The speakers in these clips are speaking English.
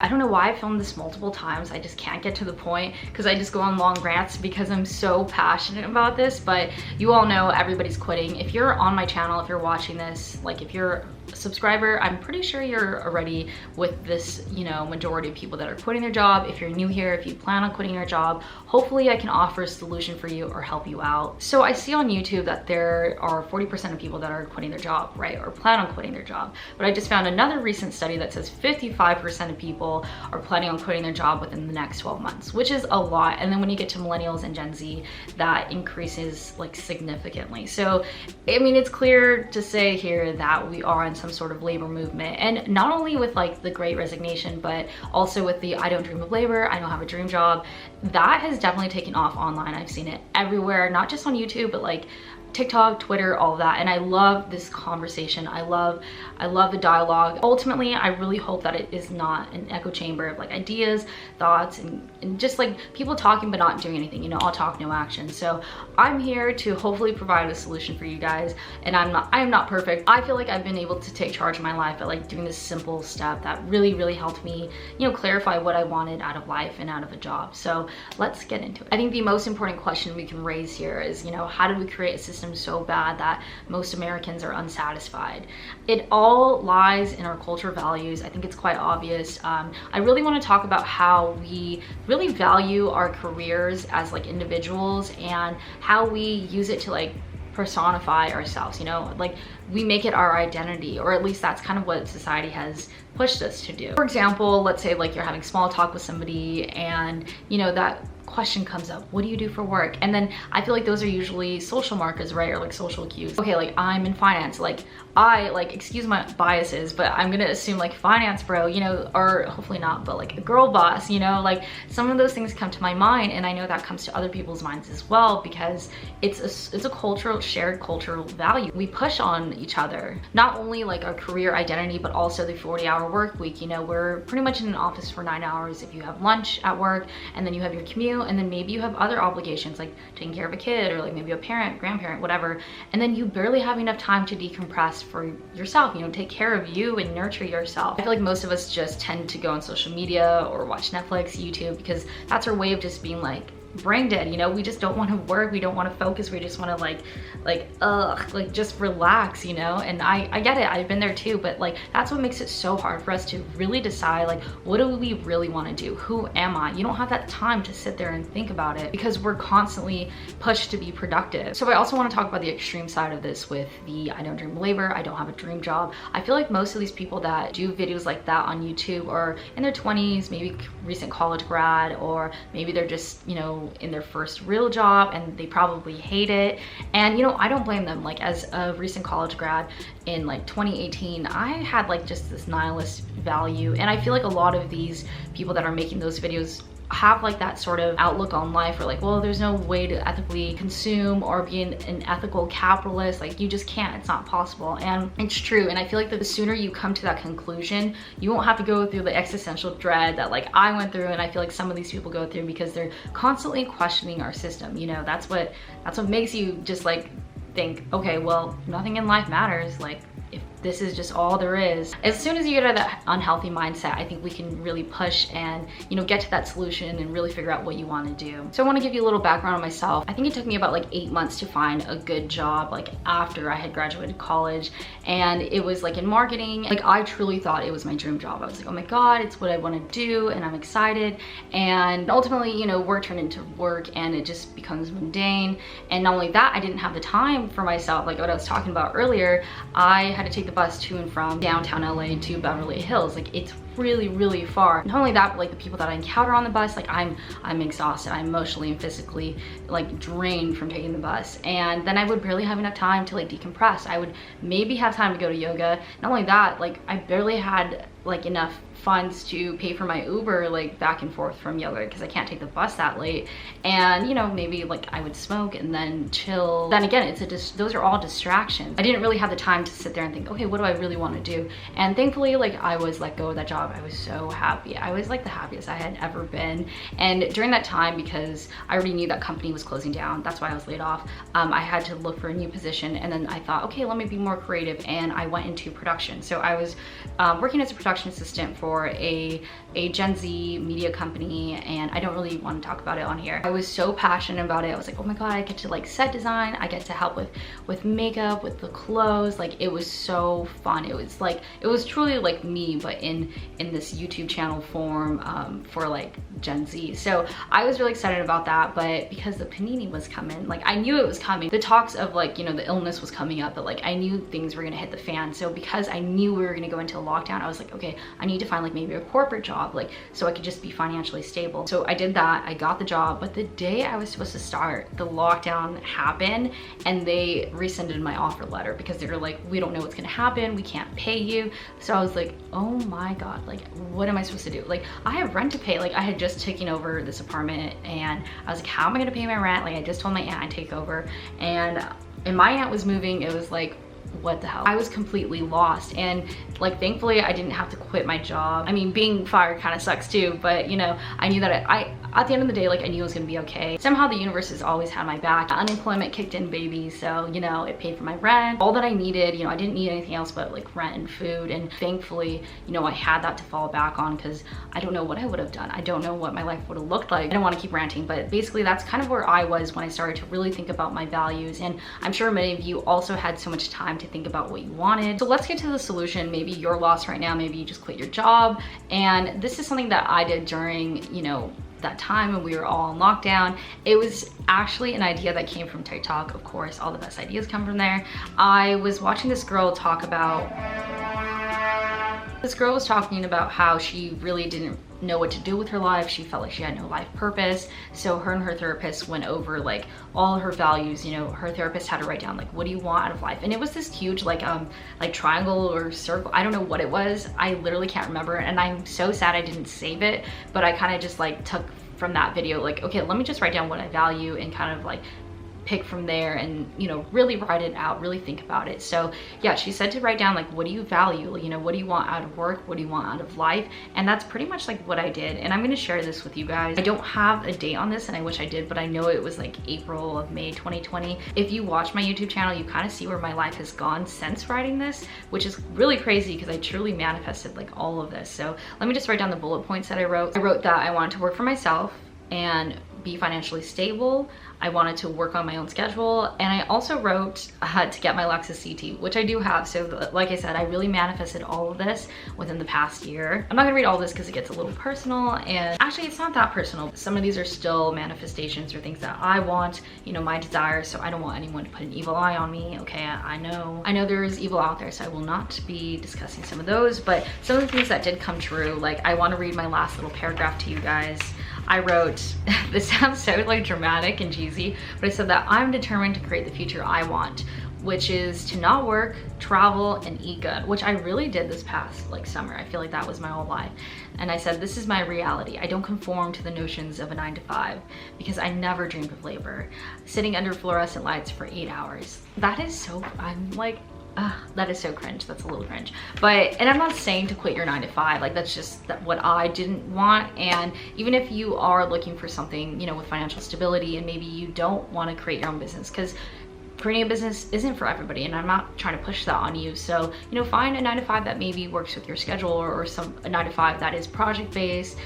I don't know why I filmed this multiple times. I just can't get to the point because I just go on long rants because I'm so passionate about this. But you all know everybody's quitting. If you're on my channel, if you're watching this, like if you're a subscriber, I'm pretty sure you're already with this, you know, majority of people that are quitting their job. If you're new here, if you plan on quitting your job, hopefully I can offer a solution for you or help you out. So I see on YouTube that there are 40% of people that are quitting their job, right? Or plan on quitting their job. But I just found another recent study that says 55% of people are planning on quitting their job within the next 12 months, which is a lot. And then when you get to millennials and Gen Z, that increases like significantly. So, I mean, it's clear to say here that we are in some sort of labor movement, and not only with like the Great Resignation, but also with the I don't dream of labor, I don't have a dream job. That has definitely taken off online. I've seen it everywhere, not just on YouTube, but like TikTok, Twitter, all of that. And I love this conversation. I love the dialogue. Ultimately, I really hope that it is not an echo chamber of like ideas, thoughts, and just like people talking but not doing anything, you know, all talk, no action. So I'm here to hopefully provide a solution for you guys. And I am not perfect. I feel like I've been able to take charge of my life by like doing this simple step that really helped me, you know, clarify what I wanted out of life and out of a job. So let's get into it. I think the most important question we can raise here is, you know, how do we create a system so bad that most Americans are unsatisfied? It all lies in our culture values. I think it's quite obvious. I really want to talk about how we really value our careers as like individuals and how we use it to like personify ourselves, you know, like we make it our identity, or at least that's kind of what society has pushed us to do. For example, let's say like you're having small talk with somebody and, you know, that question comes up, what do you do for work? And then I feel like those are usually social markers, right? Or like social cues. Okay, like I'm in finance, like I like, excuse my biases, but I'm gonna assume like finance bro, you know, or hopefully not, but like a girl boss, you know, like some of those things come to my mind, and I know that comes to other people's minds as well, because it's a cultural, shared cultural value. We push on each other, not only like our career identity, but also the 40-hour work week. You know, we're pretty much in an office for 9 hours if you have lunch at work, and then you have your commute, and then maybe you have other obligations like taking care of a kid, or like maybe a parent, grandparent, whatever, and then you barely have enough time to decompress for yourself, you know, take care of you and nurture yourself. I feel like most of us just tend to go on social media or watch Netflix, YouTube, because that's our way of just being like brain dead, you know. We just don't want to work, we don't want to focus, we just want to like just relax, you know. And I get it, I've been there too, but like that's what makes it so hard for us to really decide like what do we really want to do, who am I. You don't have that time to sit there and think about it because we're constantly pushed to be productive. So I also want to talk about the extreme side of this with the I don't dream of labor, I don't have a dream job. I feel like most of these people that do videos like that on YouTube are in their 20s, maybe recent college grad, or maybe they're just, you know, in their first real job and they probably hate it. And you know, I don't blame them. Like as a recent college grad in like 2018, I had like just this nihilist value, and I feel like a lot of these people that are making those videos have like that sort of outlook on life, or like, well, there's no way to ethically consume or be an ethical capitalist, like you just can't, it's not possible. And it's true, and I feel like that the sooner you come to that conclusion, you won't have to go through the existential dread that like I went through, and I feel like some of these people go through, because they're constantly questioning our system. You know, that's what makes you just like think, okay, well, nothing in life matters, like if this is just all there is. As soon as you get out of that unhealthy mindset, I think we can really push and, you know, get to that solution and really figure out what you want to do. So I want to give you a little background on myself. I think it took me about like 8 months to find a good job, like after I had graduated college, and it was like in marketing. Like I truly thought it was my dream job. I was like, oh my God, it's what I want to do, and I'm excited. And ultimately, you know, work turned into work, and it just becomes mundane. And not only that, I didn't have the time for myself. Like what I was talking about earlier, I had to take the bus to and from downtown LA to Beverly Hills. Like it's really far. Not only that, but like the people that I encounter on the bus, like I'm exhausted. I'm emotionally and physically like drained from taking the bus. And then I would barely have enough time to like decompress. I would maybe have time to go to yoga. Not only that, like I barely had like enough funds to pay for my Uber like back and forth from yoga, because I can't take the bus that late. And you know, maybe like I would smoke and then chill. Then again, those are all distractions. I didn't really have the time to sit there and think, okay, what do I really want to do? And thankfully, like I was let go of that job. I was so happy. I was like the happiest I had ever been. And during that time, because I already knew that company was closing down, that's why I was laid off, I had to look for a new position. And then I thought, okay, let me be more creative, and I went into production. So I was working as a production assistant for a a Gen Z media company, and I don't really want to talk about it on here. I was so passionate about it. I was like, oh my God, I get to like set design. I get to help with makeup, with the clothes. Like it was so fun. It was truly like me, but in this YouTube channel form for like Gen Z. So I was really excited about that, but because the panini was coming, like I knew it was coming. The talks of like, you know, the illness was coming up, but like I knew things were gonna hit the fan. So because I knew we were gonna go into a lockdown, I was like, okay, I need to find like maybe a corporate job, like so I could just be financially stable. So I did that, I got the job, but the day I was supposed to start, the lockdown happened and they rescinded my offer letter because they were like, we don't know what's gonna happen, we can't pay you. So I was like, oh my God, like what am I supposed to do? Like I have rent to pay. Like I had just taken over this apartment and I was like, how am I gonna pay my rent? Like I just told my aunt I'd take over, and my aunt was moving. It was like, what the hell? I was completely lost, and like thankfully I didn't have to quit my job. I mean, being fired kind of sucks too, but you know, I knew that I at the end of the day, like I knew it was gonna be okay. Somehow the universe has always had my back. Unemployment kicked in, baby, so you know, it paid for my rent, all that I needed. You know, I didn't need anything else but like rent and food, and thankfully, you know, I had that to fall back on, because I don't know what I would have done. I don't know what my life would have looked like. I don't want to keep ranting, but basically that's kind of where I was when I started to really think about my values, and I'm sure many of you also had so much time to think about what you wanted. So let's get to the solution. Maybe you're lost right now, maybe you just quit your job, and this is something that I did during, you know, that time when we were all on lockdown. It was actually an idea that came from TikTok. Of course, all the best ideas come from there. I was watching this girl talk about, this girl was talking about how she really didn't know what to do with her life. She felt like she had no life purpose. So her and her therapist went over like all her values. You know, her therapist had to write down like, what do you want out of life? And it was this huge like triangle or circle. I don't know what it was. I literally can't remember. And I'm so sad I didn't save it, but I kind of just like took from that video, like, okay, let me just write down what I value and kind of like pick from there and, you know, really write it out, really think about it. So yeah, she said to write down like, what do you value? You know, what do you want out of work? What do you want out of life? And that's pretty much like what I did. And I'm going to share this with you guys. I don't have a date on this and I wish I did, but I know it was like April of May 2020. If you watch my YouTube channel, you kind of see where my life has gone since writing this, which is really crazy because I truly manifested like all of this. So let me just write down the bullet points that I wrote. I wrote that I wanted to work for myself and be financially stable. I wanted to work on my own schedule, and I also wrote to get my Lexus CT, which I do have. So like I said, I really manifested all of this within the past year. I'm not gonna read all this because it gets a little personal, and actually it's not that personal. Some of these are still manifestations or things that I want, you know, my desires. So I don't want anyone to put an evil eye on me. Okay, I know there is evil out there, so I will not be discussing some of those, but some of the things that did come true, like I want to read my last little paragraph to you guys. I wrote, this sounds so like dramatic and cheesy, but I said that I'm determined to create the future I want, which is to not work, travel, and eat good, which I really did this past like summer. I feel like that was my whole life. And I said, this is my reality. I don't conform to the notions of a 9-to-5 because I never dreamed of labor, sitting under fluorescent lights for 8 hours. That is so, I'm like, that is so cringe. That's a little cringe. But, and I'm not saying to quit your 9-to-5, like that's just what I didn't want. And even if you are looking for something, you know, with financial stability, and maybe you don't want to create your own business, because creating a business isn't for everybody, and I'm not trying to push that on you. So, you know, find a 9-to-5 that maybe works with your schedule, or a 9-to-5 that is project-based,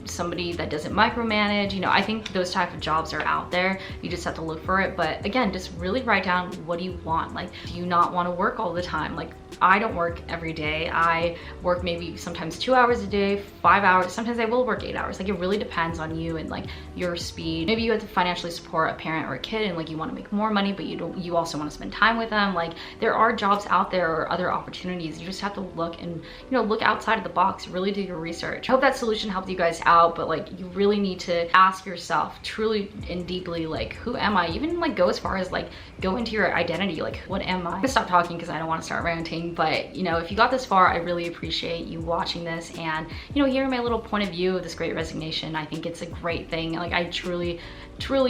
somebody that doesn't micromanage. You know, I think those type of jobs are out there. You just have to look for it. But again, just really write down, what do you want? Like, do you not want to work all the time? Like, I don't work every day. I work maybe sometimes 2 hours a day, 5 hours. Sometimes I will work 8 hours. Like, it really depends on you and like your speed. Maybe you have to financially support a parent or a kid, and like you want to make more money, but you also want to spend time with them. Like, there are jobs out there or other opportunities. You just have to look and, you know, look outside of the box, really do your research. I hope that solution helped you guys out, but like, you really need to ask yourself truly and deeply, like, who am I? Even like go as far as like go into your identity. Like, what am I? I'm gonna stop talking because I don't want to start ranting. But you know, if you got this far, I really appreciate you watching this and, you know, hearing my little point of view of this Great Resignation. I think it's a great thing. Like, I truly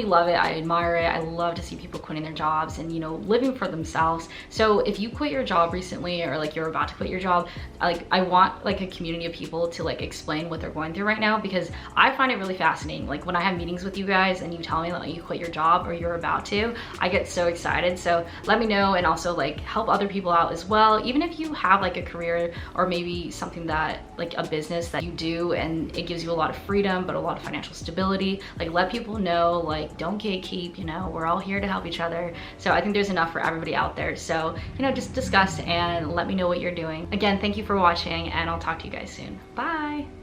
love it. I admire it. I love to see people quitting their jobs and, you know, living for themselves. So if you quit your job recently, or like you're about to quit your job, like, I want like a community of people to like explain what they're going through right now, because I find it really fascinating. Like, when I have meetings with you guys and you tell me that like, you quit your job or you're about to, I get so excited. So let me know, and also like help other people out as well. even if you have like a career or maybe something that like a business that you do and it gives you a lot of freedom but a lot of financial stability, like let people know, like don't gatekeep, you know, we're all here to help each other. So I think there's enough for everybody out there. So, you know, just discuss and let me know what you're doing. Again, thank you for watching and I'll talk to you guys soon. Bye.